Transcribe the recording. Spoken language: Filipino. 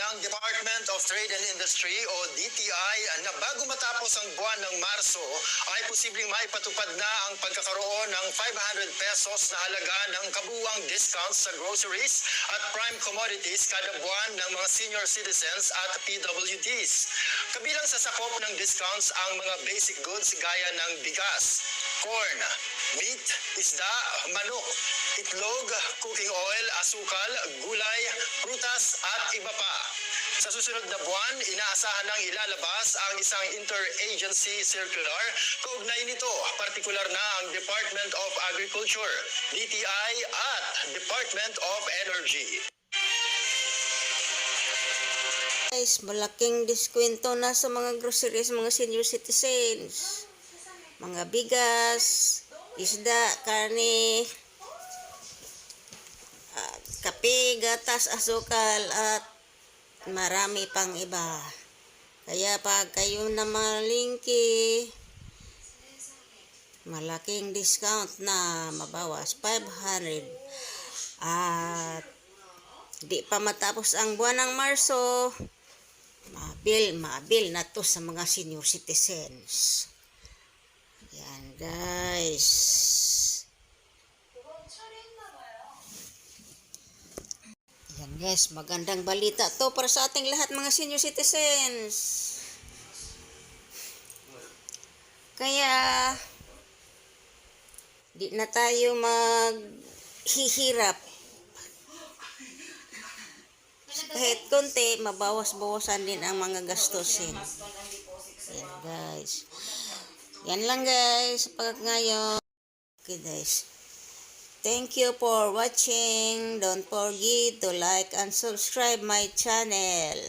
ng Department of Trade and Industry o DTI na bago matapos ang buwan ng Marso ay posibleng maipatupad na ang pagkakaroon ng 500 pesos na halaga ng kabuuang discounts sa groceries at prime commodities kada buwan ng mga senior citizens at PWDs. Kabilang sa sakop ng discounts ang mga basic goods gaya ng bigas, corn, meat, isda, manok, itlog, cooking oil, asukal, gulay, prutas at iba pa. Sa susunod na buwan, inaasahan ng ilalabas ang isang interagency circular. Kaugnay nito, partikular na ang Department of Agriculture, DTI at Department of Energy. Guys, malaking diskwento na sa mga groceries, mga senior citizens. Mga bigas, isda, karne, kape, gatas, asukal, at marami pang iba. Kaya pag kayo na malingki, malaking discount na mabawas, 500. At di pa matapos ang buwan ng Marso, mabil na to sa mga senior citizens. Yan guys. Yan guys, magandang balita to para sa ating lahat mga senior citizens. Kaya di na tayo maghihirap. Kahit konti, mabawas-bawasan din ang mga gastusin. Yan guys. Yan lang guys, pag ngayon. Okay guys. Thank you for watching. Don't forget to like and subscribe my channel.